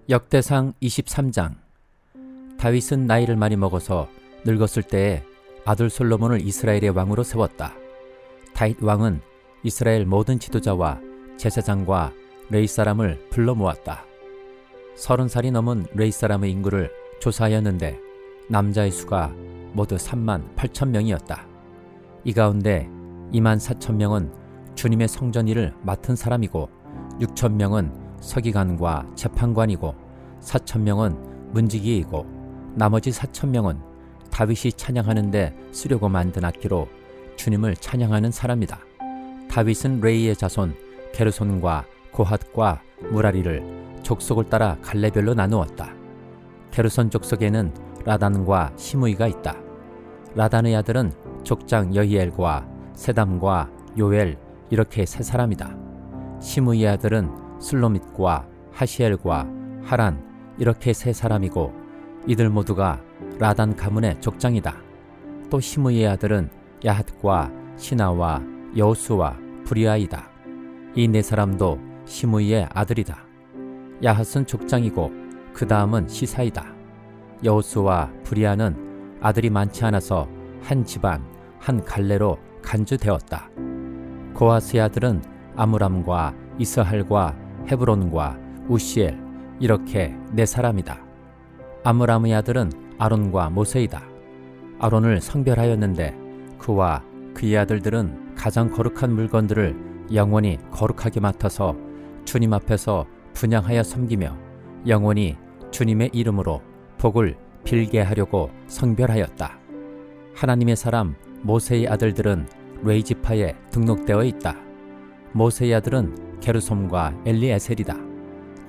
역대상 23장. 다윗은 나이를 많이 먹어서 늙었을 때에 아들 솔로몬을 이스라엘의 왕으로 세웠다. 다윗 왕은 이스라엘 모든 지도자와 제사장과 레위 사람을 불러 모았다. 30살이 넘은 레위 사람의 인구를 조사하였는데 남자의 수가 모두 38,000명이었다. 이 가운데 24,000명은 주님의 성전 일을 맡은 사람이고 6,000명은 서기관과 재판관이고 4,000명은 문지기이고 나머지 4,000명은 다윗이 찬양하는 데 쓰려고 만든 악기로 주님을 찬양하는 사람이다. 다윗은 레이의 자손 게르손과 고핫과 무라리를 족속을 따라 갈래별로 나누었다. 게르손 족속에는 라단과 시므이가 있다. 라단의 아들은 족장 여히엘과 세담과 요엘 이렇게 세 사람이다. 시므이의 아들은 슬로밋과 하시엘과 하란 이렇게 세 사람이고 이들 모두가 라단 가문의 족장이다. 또 시므이의 아들은 야핫과 시나와 여호수와 브리아이다. 이 네 사람도 시므이의 아들이다. 야핫은 족장이고 그 다음은 시사이다. 여호수와 브리아는 아들이 많지 않아서 한 집안 한 갈래로 간주되었다. 고하스의 아들은 아므람과 이스할과 헤브론과 우시엘 이렇게 네 사람이다. 아므람의 아들은 아론과 모세이다. 아론을 성별하였는데 그와 그의 아들들은 가장 거룩한 물건들을 영원히 거룩하게 맡아서 주님 앞에서 분향하여 섬기며 영원히 주님의 이름으로 복을 빌게 하려고 성별하였다. 하나님의 사람 모세의 아들들은 레위 지파에 등록되어 있다. 모세의 아들은 게르솜과 엘리에셀이다.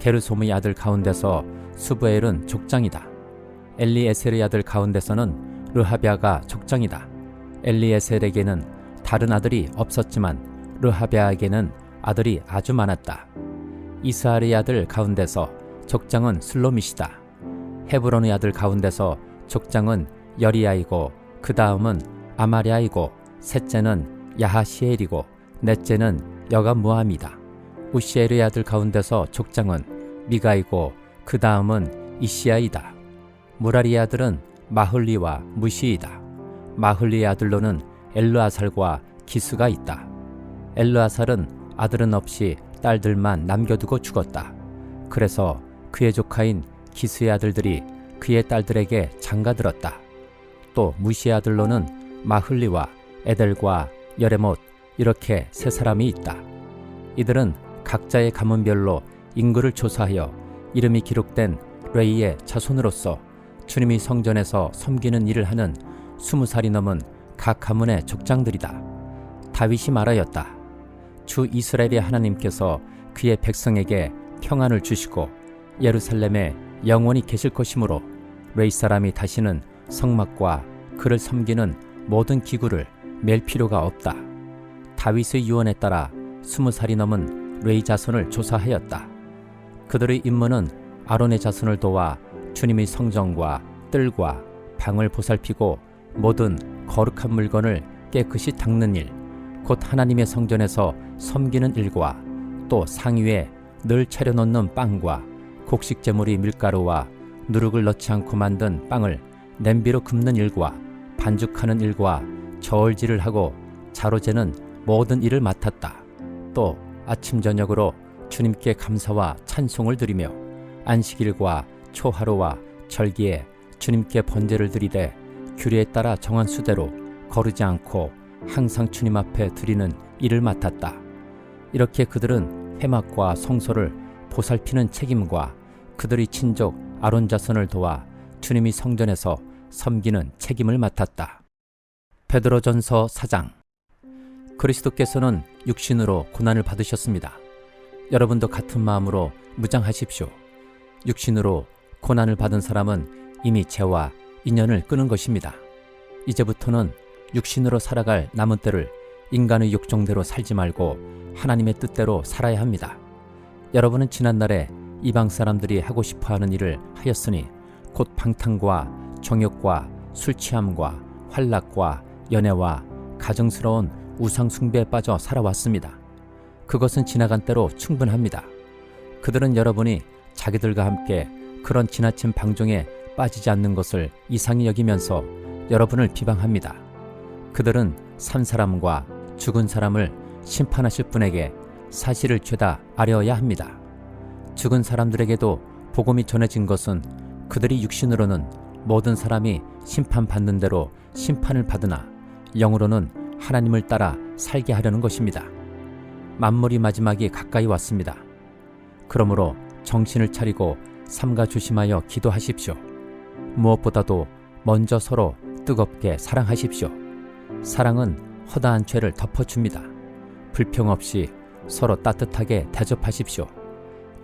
게르솜의 아들 가운데서 수부엘은 족장이다. 엘리에셀의 아들 가운데서는 르하비아가 족장이다. 엘리에셀에게는 다른 아들이 없었지만 르하비아에게는 아들이 아주 많았다. 이스할의 아들 가운데서 족장은 슬로밋이다. 헤브론의 아들 가운데서 족장은 여리야이고 그 다음은 아마랴이고 셋째는 야하시엘이고 넷째는 여감무함이다. 우시엘의 아들 가운데서 족장은 미가이고 그 다음은 이시야이다. 무라리의 아들은 마흘리와 무시이다. 마흘리의 아들로는 엘르아살과 기스가 있다. 엘르아살은 아들은 없이 딸들만 남겨두고 죽었다. 그래서 그의 조카인 기스의 아들들이 그의 딸들에게 장가들었다. 또 무시의 아들로는 마흘리와 에델과 여레못 이렇게 세 사람이 있다. 이들은 각자의 가문별로 인구를 조사하여 이름이 기록된 레이의 자손으로서 주님이 성전에서 섬기는 일을 하는 20살이 넘은 각 가문의 족장들이다. 다윗이 말하였다. 주 이스라엘의 하나님께서 그의 백성에게 평안을 주시고 예루살렘에 영원히 계실 것이므로 레이 사람이 다시는 성막과 그를 섬기는 모든 기구를 맬 필요가 없다. 다윗의 유언에 따라 20살이 넘은 레이 자손을 조사하였다. 그들의 임무는 아론의 자손을 도와 주님의 성전과 뜰과 방을 보살피고 모든 거룩한 물건을 깨끗이 닦는 일, 곧 하나님의 성전에서 섬기는 일과 또 상위에 늘 차려놓는 빵과 곡식 제물이 밀가루와 누룩을 넣지 않고 만든 빵을 냄비로 굽는 일과 반죽하는 일과 저울질을 하고 자로재는 모든 일을 맡았다. 또 아침 저녁으로 주님께 감사와 찬송을 드리며 안식일과 초하루와 절기에 주님께 번제를 드리되 규례에 따라 정한 수대로 거르지 않고 항상 주님 앞에 드리는 일을 맡았다. 이렇게 그들은 회막과 성소를 보살피는 책임과 그들의 친족 아론 자손을 도와 주님이 성전에서 섬기는 책임을 맡았다. 베드로전서 4장. 그리스도께서는 육신으로 고난을 받으셨습니다. 여러분도 같은 마음으로 무장하십시오. 육신으로 고난을 받은 사람은 이미 죄와 인연을 끊은 것입니다. 이제부터는 육신으로 살아갈 남은 때를 인간의 욕정대로 살지 말고 하나님의 뜻대로 살아야 합니다. 여러분은 지난날에 이방 사람들이 하고 싶어하는 일을 하였으니 곧 방탕과 정욕과 술취함과 환락과 연애와 가증스러운 우상 숭배에 빠져 살아왔습니다. 그것은 지나간 때로 충분합니다. 그들은 여러분이 자기들과 함께 그런 지나친 방종에 빠지지 않는 것을 이상히 여기면서 여러분을 비방합니다. 그들은 산 사람과 죽은 사람을 심판하실 분에게 사실을 죄다 아뢰어야 합니다. 죽은 사람들에게도 복음이 전해진 것은 그들이 육신으로는 모든 사람이 심판받는 대로 심판을 받으나 영으로는 하나님을 따라 살게 하려는 것입니다. 만물이 마지막이 가까이 왔습니다. 그러므로 정신을 차리고 삼가 조심하여 기도하십시오. 무엇보다도 먼저 서로 뜨겁게 사랑하십시오. 사랑은 허다한 죄를 덮어줍니다. 불평 없이 서로 따뜻하게 대접하십시오.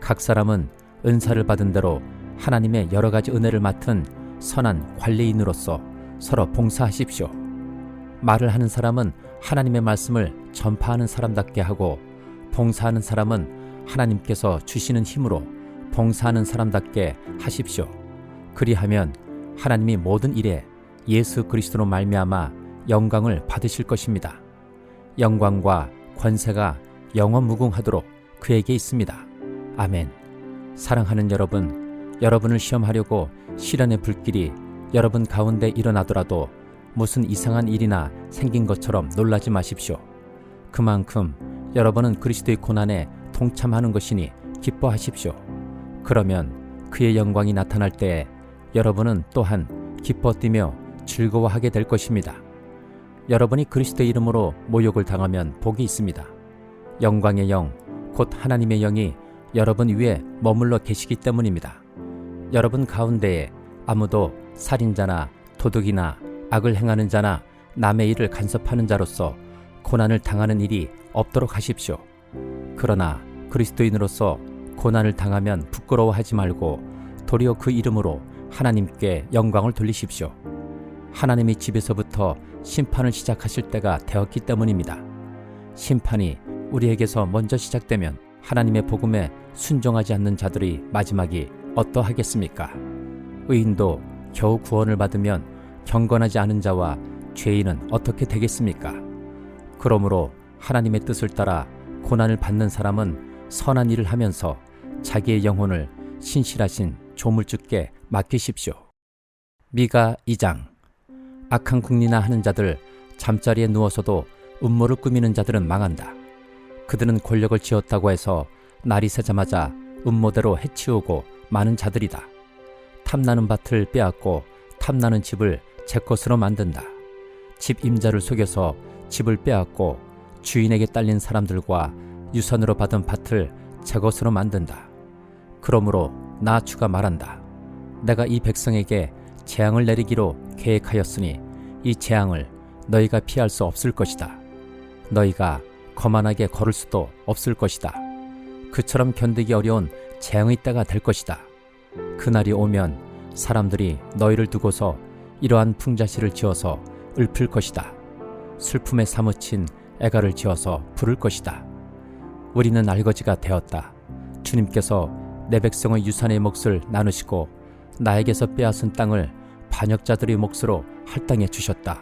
각 사람은 은사를 받은 대로 하나님의 여러 가지 은혜를 맡은 선한 관리인으로서 서로 봉사하십시오. 말을 하는 사람은 하나님의 말씀을 전파하는 사람답게 하고, 봉사하는 사람은 하나님께서 주시는 힘으로 봉사하는 사람답게 하십시오. 그리하면 하나님이 모든 일에 예수 그리스도로 말미암아 영광을 받으실 것입니다. 영광과 권세가 영원무궁하도록 그에게 있습니다. 아멘. 사랑하는 여러분, 여러분을 시험하려고 시련의 불길이 여러분 가운데 일어나더라도 무슨 이상한 일이나 생긴 것처럼 놀라지 마십시오. 그만큼 여러분은 그리스도의 고난에 동참하는 것이니 기뻐하십시오. 그러면 그의 영광이 나타날 때에 여러분은 또한 기뻐 뛰며 즐거워하게 될 것입니다. 여러분이 그리스도의 이름으로 모욕을 당하면 복이 있습니다. 영광의 영, 곧 하나님의 영이 여러분 위에 머물러 계시기 때문입니다. 여러분 가운데에 아무도 살인자나 도둑이나 악을 행하는 자나 남의 일을 간섭하는 자로서 고난을 당하는 일이 없도록 하십시오. 그러나 그리스도인으로서 고난을 당하면 부끄러워하지 말고 도리어 그 이름으로 하나님께 영광을 돌리십시오. 하나님이 집에서부터 심판을 시작하실 때가 되었기 때문입니다. 심판이 우리에게서 먼저 시작되면 하나님의 복음에 순종하지 않는 자들의 마지막이 어떠하겠습니까? 의인도 겨우 구원을 받으면 경건하지 않은 자와 죄인은 어떻게 되겠습니까? 그러므로 하나님의 뜻을 따라 고난을 받는 사람은 선한 일을 하면서 자기의 영혼을 신실하신 조물주께 맡기십시오. 미가 2장. 악한 궁리나 하는 자들, 잠자리에 누워서도 음모를 꾸미는 자들은 망한다. 그들은 권력을 쥐었다고 해서 날이 새자마자 음모대로 해치우고 많은 자들이다. 탐나는 밭을 빼앗고 탐나는 집을 제 것으로 만든다. 집 임자를 속여서 집을 빼앗고 주인에게 딸린 사람들과 유산으로 받은 밭을 제 것으로 만든다. 그러므로 나 주가 말한다. 내가 이 백성에게 재앙을 내리기로 계획하였으니 이 재앙을 너희가 피할 수 없을 것이다. 너희가 거만하게 걸을 수도 없을 것이다. 그처럼 견디기 어려운 재앙의 때가 될 것이다. 그날이 오면 사람들이 너희를 두고서 이러한 풍자시를 지어서 읊을 것이다. 슬픔에 사무친 애가를 지어서 부를 것이다. 우리는 알거지가 되었다. 주님께서 내 백성의 유산의 몫을 나누시고 나에게서 빼앗은 땅을 반역자들의 몫으로 할당해 주셨다.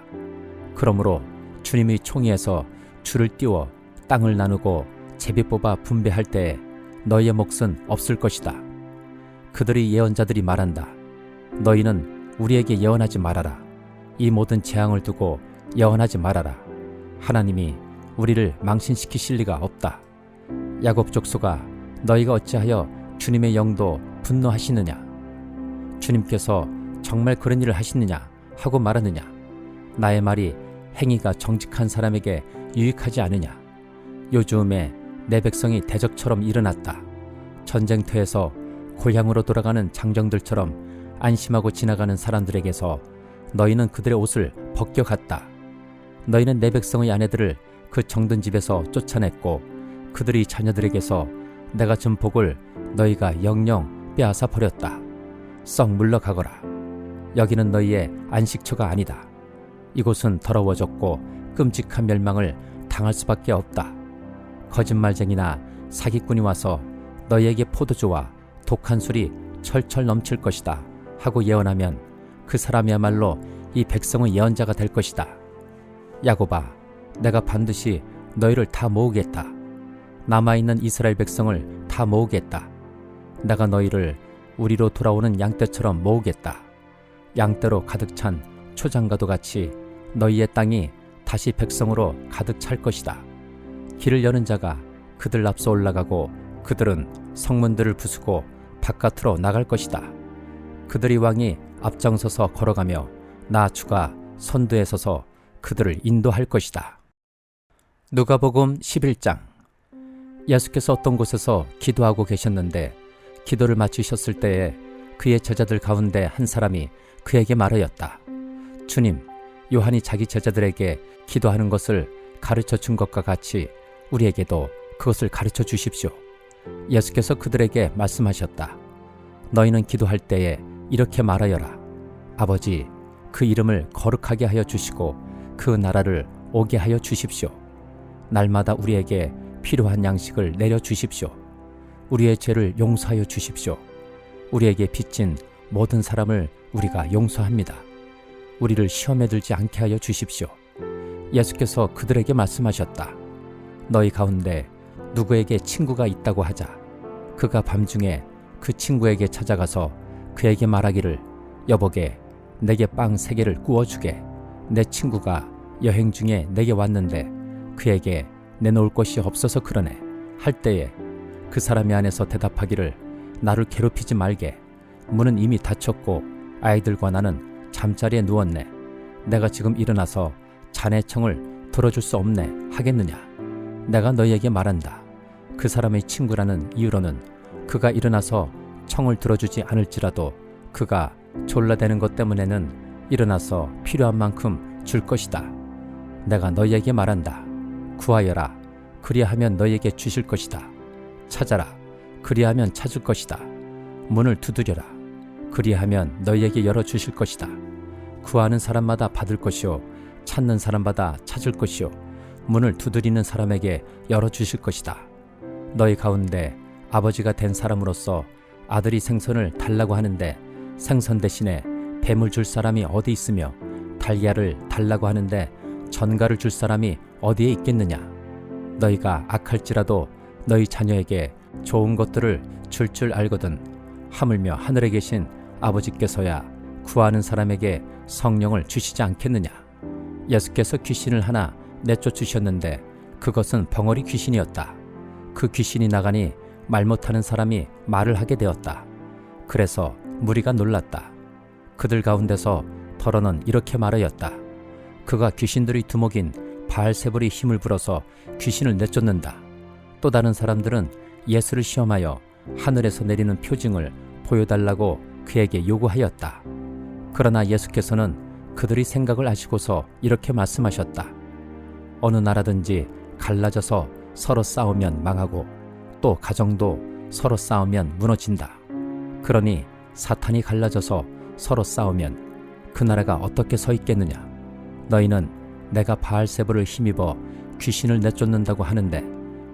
그러므로 주님의 총위에서 줄을 띄워 땅을 나누고 제비 뽑아 분배할 때에 너희의 몫은 없을 것이다. 그들의 예언자들이 말한다. 너희는 우리에게 예언하지 말아라. 이 모든 재앙을 두고 예언하지 말아라. 하나님이 우리를 망신시키실 리가 없다. 야곱 족속아, 너희가 어찌하여 주님의 영도 분노하시느냐? 주님께서 정말 그런 일을 하시느냐 하고 말하느냐? 나의 말이 행위가 정직한 사람에게 유익하지 않으냐? 요즘에 내 백성이 대적처럼 일어났다. 전쟁터에서 고향으로 돌아가는 장정들처럼 안심하고 지나가는 사람들에게서 너희는 그들의 옷을 벗겨갔다. 너희는 내 백성의 아내들을 그 정든 집에서 쫓아냈고 그들의 자녀들에게서 내가 준 복을 너희가 영영 빼앗아 버렸다. 썩 물러가거라. 여기는 너희의 안식처가 아니다. 이곳은 더러워졌고 끔찍한 멸망을 당할 수밖에 없다. 거짓말쟁이나 사기꾼이 와서 너희에게 포도주와 독한 술이 철철 넘칠 것이다 하고 예언하면 그 사람이야말로 이 백성의 예언자가 될 것이다. 야곱아, 내가 반드시 너희를 다 모으겠다. 남아있는 이스라엘 백성을 다 모으겠다. 내가 너희를 우리로 돌아오는 양떼처럼 모으겠다. 양떼로 가득 찬 초장과도 같이 너희의 땅이 다시 백성으로 가득 찰 것이다. 길을 여는 자가 그들 앞서 올라가고 그들은 성문들을 부수고 바깥으로 나갈 것이다. 그들이 왕이 앞장서서 걸어가며 나 주가 선두에 서서 그들을 인도할 것이다. 누가복음 11장. 예수께서 어떤 곳에서 기도하고 계셨는데 기도를 마치셨을 때에 그의 제자들 가운데 한 사람이 그에게 말하였다. 주님, 요한이 자기 제자들에게 기도하는 것을 가르쳐 준 것과 같이 우리에게도 그것을 가르쳐 주십시오. 예수께서 그들에게 말씀하셨다. 너희는 기도할 때에 이렇게 말하여라. 아버지, 그 이름을 거룩하게 하여 주시고 그 나라를 오게 하여 주십시오. 날마다 우리에게 필요한 양식을 내려 주십시오. 우리의 죄를 용서하여 주십시오. 우리에게 빚진 모든 사람을 우리가 용서합니다. 우리를 시험에 들지 않게 하여 주십시오. 예수께서 그들에게 말씀하셨다. 너희 가운데 누구에게 친구가 있다고 하자. 그가 밤중에 그 친구에게 찾아가서 그에게 말하기를 여보게 내게 빵 3개를 구워주게. 내 친구가 여행 중에 내게 왔는데 그에게 내놓을 것이 없어서 그러네. 할 때에 그 사람이 안에서 대답하기를 나를 괴롭히지 말게. 문은 이미 닫혔고 아이들과 나는 잠자리에 누웠네. 내가 지금 일어나서 자네 청을 들어줄 수 없네 하겠느냐. 내가 너희에게 말한다. 그 사람의 친구라는 이유로는 그가 일어나서 청을 들어주지 않을지라도 그가 졸라대는 것 때문에는 일어나서 필요한 만큼 줄 것이다. 내가 너희에게 말한다. 구하여라. 그리하면 너희에게 주실 것이다. 찾아라. 그리하면 찾을 것이다. 문을 두드려라. 그리하면 너희에게 열어주실 것이다. 구하는 사람마다 받을 것이요 찾는 사람마다 찾을 것이요 문을 두드리는 사람에게 열어주실 것이다. 너희 가운데 아버지가 된 사람으로서 아들이 생선을 달라고 하는데 생선 대신에 뱀을 줄 사람이 어디 있으며 달걀을 달라고 하는데 전갈을 줄 사람이 어디에 있겠느냐. 너희가 악할지라도 너희 자녀에게 좋은 것들을 줄 알거든 하물며 하늘에 계신 아버지께서야 구하는 사람에게 성령을 주시지 않겠느냐. 예수께서 귀신을 하나 내쫓으셨는데 그것은 벙어리 귀신이었다. 그 귀신이 나가니 말 못하는 사람이 말을 하게 되었다. 그래서 무리가 놀랐다. 그들 가운데서 더러는 이렇게 말하였다. 그가 귀신들의 두목인 바알세불의 힘을 불어서 귀신을 내쫓는다. 또 다른 사람들은 예수를 시험하여 하늘에서 내리는 표징을 보여달라고 그에게 요구하였다. 그러나 예수께서는 그들의 생각을 아시고서 이렇게 말씀하셨다. 어느 나라든지 갈라져서 서로 싸우면 망하고 또 가정도 서로 싸우면 무너진다. 그러니 사탄이 갈라져서 서로 싸우면 그 나라가 어떻게 서 있겠느냐. 너희는 내가 바알세불을 힘입어 귀신을 내쫓는다고 하는데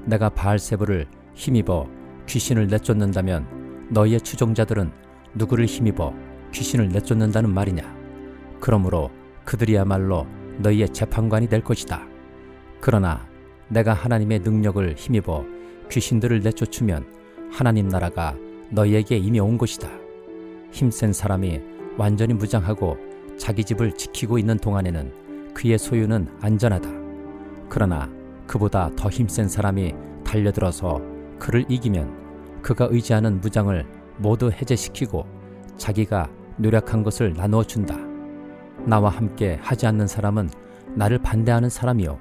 내가 바알세불을 힘입어 귀신을 내쫓는다면 너희의 추종자들은 누구를 힘입어 귀신을 내쫓는다는 말이냐. 그러므로 그들이야말로 너희의 재판관이 될 것이다. 그러나 내가 하나님의 능력을 힘입어 귀신들을 내쫓으면 하나님 나라가 너희에게 이미 온 것이다. 힘센 사람이 완전히 무장하고 자기 집을 지키고 있는 동안에는 그의 소유는 안전하다. 그러나 그보다 더 힘센 사람이 달려들어서 그를 이기면 그가 의지하는 무장을 모두 해제시키고 자기가 노력한 것을 나누어 준다. 나와 함께 하지 않는 사람은 나를 반대하는 사람이요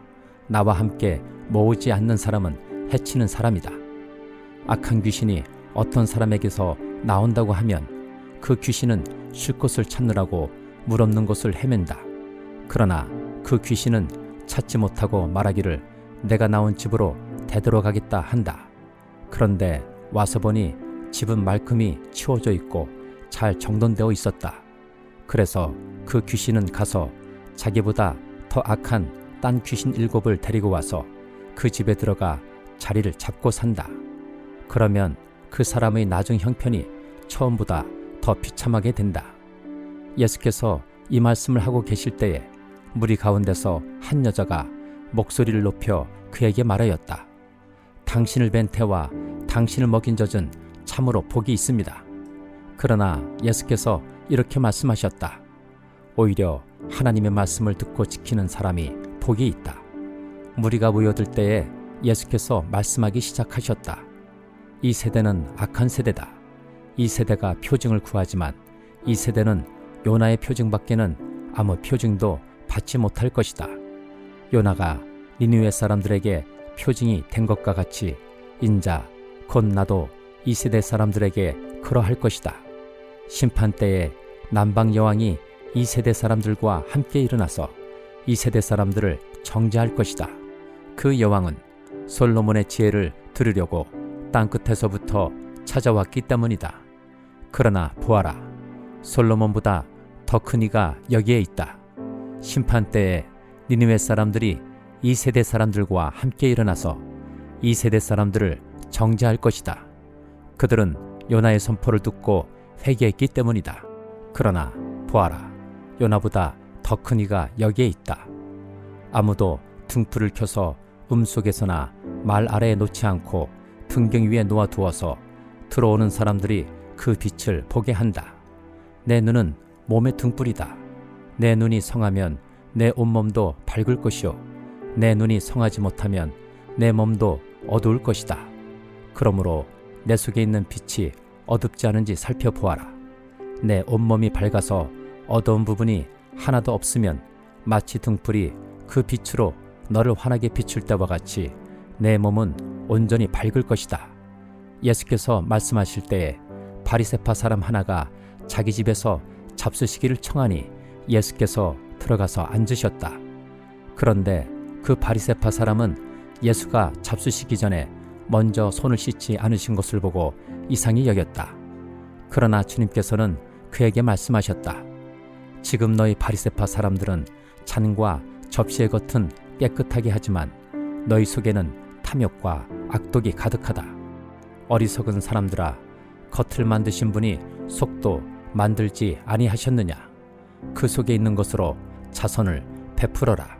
나와 함께 모으지 않는 사람은 해치는 사람이다. 악한 귀신이 어떤 사람에게서 나온다고 하면 그 귀신은 쉴 곳을 찾느라고 물 없는 곳을 헤맨다. 그러나 그 귀신은 찾지 못하고 말하기를 내가 나온 집으로 되돌아가겠다 한다. 그런데 와서 보니 집은 말끔히 치워져 있고 잘 정돈되어 있었다. 그래서 그 귀신은 가서 자기보다 더 악한 딴 귀신 7을 데리고 와서 그 집에 들어가 자리를 잡고 산다. 그러면 그 사람의 나중 형편이 처음보다 더 비참하게 된다. 예수께서 이 말씀을 하고 계실 때에 무리 가운데서 한 여자가 목소리를 높여 그에게 말하였다. 당신을 뵌 태와 당신을 먹인 젖은 참으로 복이 있습니다. 그러나 예수께서 이렇게 말씀하셨다. 오히려 하나님의 말씀을 듣고 지키는 사람이 복이 있다. 무리가 모여들 때에 예수께서 말씀하기 시작하셨다. 이 세대는 악한 세대다. 이 세대가 표징을 구하지만 이 세대는 요나의 표징밖에는 아무 표징도 받지 못할 것이다. 요나가 니느웨 사람들에게 표징이 된 것과 같이 인자 곧 나도 이 세대 사람들에게 그러할 것이다. 심판 때에 남방 여왕이 이 세대 사람들과 함께 일어나서 이 세대 사람들을 정죄할 것이다. 그 여왕은 솔로몬의 지혜를 들으려고 땅끝에서부터 찾아왔기 때문이다. 그러나 보아라, 솔로몬보다 더 큰 이가 여기에 있다. 심판 때에 니느웨 사람들이 이 세대 사람들과 함께 일어나서 이 세대 사람들을 정죄할 것이다. 그들은 요나의 선포를 듣고 회개했기 때문이다. 그러나 보아라, 요나보다 더 큰 이가 여기에 있다. 아무도 등불을 켜서 속에서나 말 아래에 놓지 않고 등경 위에 놓아두어서 들어오는 사람들이 그 빛을 보게 한다. 내 눈은 몸의 등불이다. 내 눈이 성하면 내 온몸도 밝을 것이요 내 눈이 성하지 못하면 내 몸도 어두울 것이다. 그러므로 내 속에 있는 빛이 어둡지 않은지 살펴보아라. 내 온몸이 밝아서 어두운 부분이 하나도 없으면 마치 등불이 그 빛으로 너를 환하게 비출 때와 같이 내 몸은 온전히 밝을 것이다. 예수께서 말씀하실 때에 바리새파 사람 하나가 자기 집에서 잡수시기를 청하니 예수께서 들어가서 앉으셨다. 그런데 그 바리새파 사람은 예수가 잡수시기 전에 먼저 손을 씻지 않으신 것을 보고 이상히 여겼다. 그러나 주님께서는 그에게 말씀하셨다. 지금 너희 바리새파 사람들은 잔과 접시의 겉은 깨끗하게 하지만 너희 속에는 탐욕과 악독이 가득하다. 어리석은 사람들아, 겉을 만드신 분이 속도 만들지 아니하셨느냐? 그 속에 있는 것으로 자선을 베풀어라.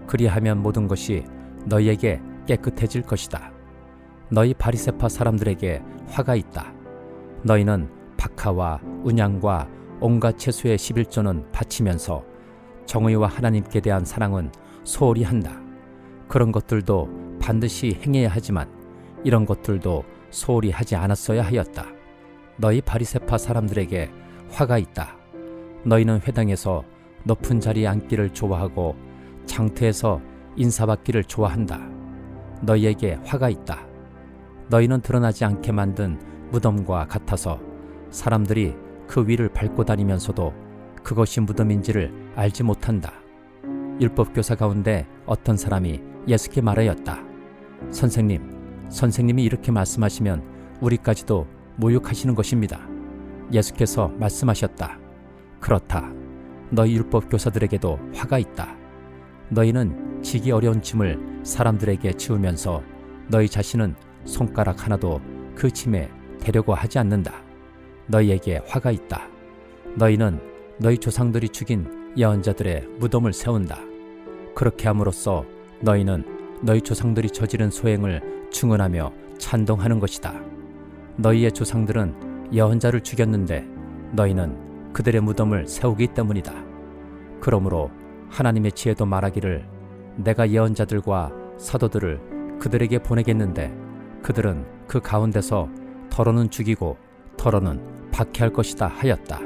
그리하면 모든 것이 너희에게 깨끗해질 것이다. 너희 바리새파 사람들에게 화가 있다. 너희는 박하와 운양과 온갖 채소의 11조는 바치면서 정의와 하나님께 대한 사랑은 소홀히 한다. 그런 것들도 반드시 행해야 하지만 이런 것들도 소홀히 하지 않았어야 하였다. 너희 바리새파 사람들에게 화가 있다. 너희는 회당에서 높은 자리에 앉기를 좋아하고 장터에서 인사받기를 좋아한다. 너희에게 화가 있다. 너희는 드러나지 않게 만든 무덤과 같아서 사람들이 그 위를 밟고 다니면서도 그것이 무덤인지를 알지 못한다. 율법교사 가운데 어떤 사람이 예수께 말하였다. 선생님이 이렇게 말씀하시면 우리까지도 모욕하시는 것입니다. 예수께서 말씀하셨다. 그렇다. 너희 율법교사들에게도 화가 있다. 너희는 지기 어려운 짐을 사람들에게 지우면서 너희 자신은 손가락 하나도 그 짐에 대려고 하지 않는다. 너희에게 화가 있다. 너희는 너희 조상들이 죽인 예언자들의 무덤을 세운다. 그렇게 함으로써 너희는 너희 조상들이 저지른 소행을 증언하며 찬동하는 것이다. 너희의 조상들은 예언자를 죽였는데 너희는 그들의 무덤을 세우기 때문이다. 그러므로 하나님의 지혜도 말하기를 내가 예언자들과 사도들을 그들에게 보내겠는데 그들은 그 가운데서 더러는 죽이고 더러는 박해할 것이다 하였다.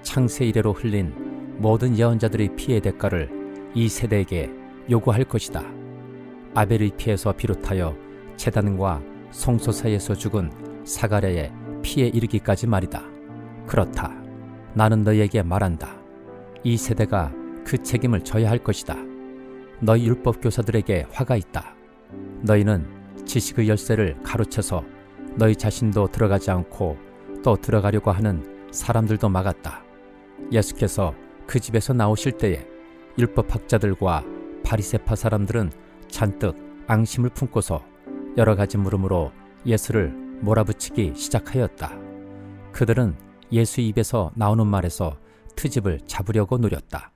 창세 이래로 흘린 모든 예언자들의 피의 대가를 이 세대에게 요구할 것이다. 아벨의 피에서 비롯하여 제단과 성소 사이에서 죽은 사가랴의 피에 이르기까지 말이다. 그렇다. 나는 너희에게 말한다. 이 세대가 그 책임을 져야 할 것이다. 너희 율법교사들에게 화가 있다. 너희는 지식의 열쇠를 가로채서 너희 자신도 들어가지 않고 또 들어가려고 하는 사람들도 막았다. 예수께서 그 집에서 나오실 때에 율법학자들과 바리새파 사람들은 잔뜩 앙심을 품고서 여러 가지 물음으로 예수를 몰아붙이기 시작하였다. 그들은 예수 입에서 나오는 말에서 트집을 잡으려고 노렸다.